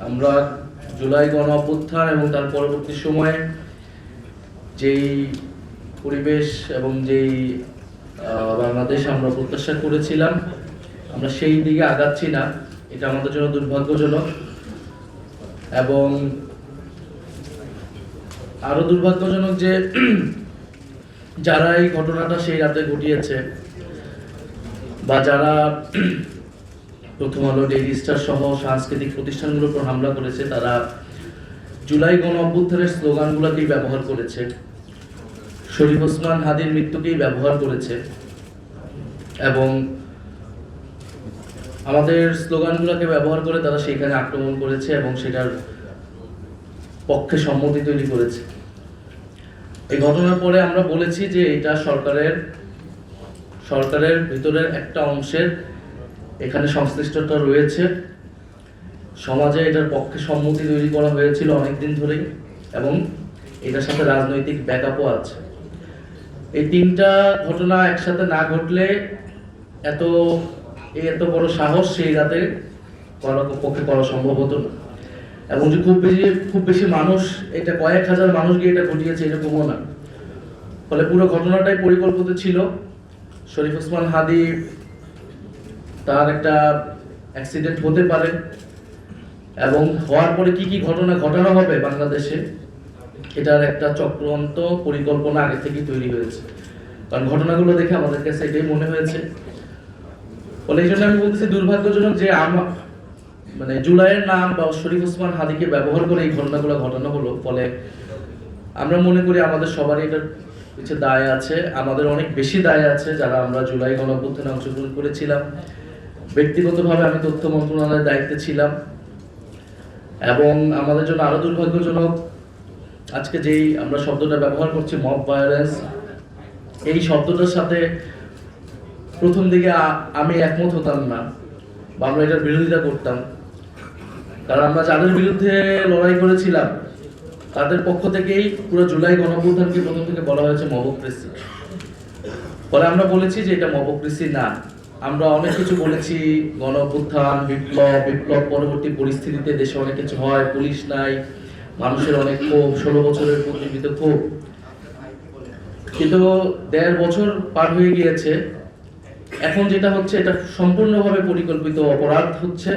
আমরা জুলাই গণ অভ্যুত্থান এবং তার পরবর্তী সময়ে যেই পরিবেশ এবং যেই বাংলাদেশ আমরা প্রত্যাশা করেছিলাম, আমরা সেই দিকে আগাচ্ছি না। এটা আমাদের জন্য দুর্ভাগ্যজনক। এবং আরো দুর্ভাগ্যজনক যে যারা এই ঘটনাটা সেই রাতে ঘটিয়েছে বা যারা প্রথম আলো, ডেইলি স্টার সহ সাংস্কৃতিক প্রতিষ্ঠানগুলোর উপর হামলা করেছে, তারা জুলাই গণ অভ্যুত্থানের স্লোগানগুলোকেই ব্যবহার করেছে, শরীফ ওসমান হাদির মৃত্যুকেই ব্যবহার করেছে এবং আমাদের স্লোগানগুলোকে ব্যবহার করে তারা সেইখানে আক্রমণ করেছে এবং সেটার পক্ষে সম্মতি তৈরি করেছে। এই ঘটনার পরে আমরা বলেছি যে এটা সরকারের ভিতরের একটা অংশের এখানে সংশ্লিষ্টতা রয়েছে। সমাজে এটার পক্ষে সম্মতি তৈরি করা হয়েছিল অনেকদিন ধরেই এবং এটার সাথে রাজনৈতিক ব্যাকআপও আছে। এই তিনটা ঘটনা একসাথে না ঘটলে এত বড় সাহস সেই রাতে পক্ষে করা সম্ভব হতো না। এবং যে খুব বেশি মানুষ, এটা কয়েক হাজার মানুষ গিয়ে এটা ঘটিয়েছে এরকমও না। ফলে পুরো ঘটনাটাই পরিকল্পিত ছিল। শরীফ ওসমান হাদি, তার একটা অ্যাক্সিডেন্ট হতে পারে এবং হওয়ার পরে কি কি ঘটনা ঘটানো হবে বাংলাদেশে, এটার একটা চক্রান্ত পরিকল্পনা আগে থেকে তৈরি হয়েছে। কারণ ঘটনাগুলো দেখে আমাদের কাছে এটাই মনে হয়েছে। ফলে এই জন্য আমি বলতেছি দুর্ভাগ্যজনক যে মানে জুলাইয়ের নাম বা শরীফ ওসমান হাদিকে ব্যবহার করে এই ঘটনাগুলো ঘটানো হলো। ফলে আমরা মনে করি আমাদের সবারই এটার পিছনে দায় আছে, আমাদের অনেক বেশি দায় আছে যারা আমরা জুলাই গণ অভ্যুত্থানে অংশগ্রহণ করেছিলাম। ব্যক্তিগতভাবে আমি তথ্য মন্ত্রণালয়ের দায়িত্বে ছিলাম এবং আমাদের জন্য আরো দুর্ভাগ্যজনক আজকে যেই আমরা শব্দটা ব্যবহার করছি মব ভায়োলেন্স, এই শব্দটার সাথে প্রথম দিকে আমি একমত হতাম না বা আমরা এটার বিরোধিতা করতাম। কারণ আমরা যাদের বিরুদ্ধে লড়াই করেছিলাম তাদের পক্ষ থেকেই পুরো জুলাই গণ অভ্যুত্থানকে প্রথম থেকে বলা হয়েছে মবক্রেসি। ফলে আমরা বলেছি যে এটা মবক্রেসি না। আমরা অনেক কিছু বলেছি, গণ অভ্যুত্থান, বিপ্লব পরবর্তী পরিস্থিতিতে দেশে অনেক কিছু হয়, পুলিশ নাই, মানুষের অনেক ক্ষোভ, 16 বছরের প্রতিবিত ক্ষোভ। কিন্তু 1.5 বছর পার হয়ে গিয়েছে, এখন যেটা হচ্ছে এটা সম্পূর্ণভাবে পরিকল্পিত অপরাধ হচ্ছে।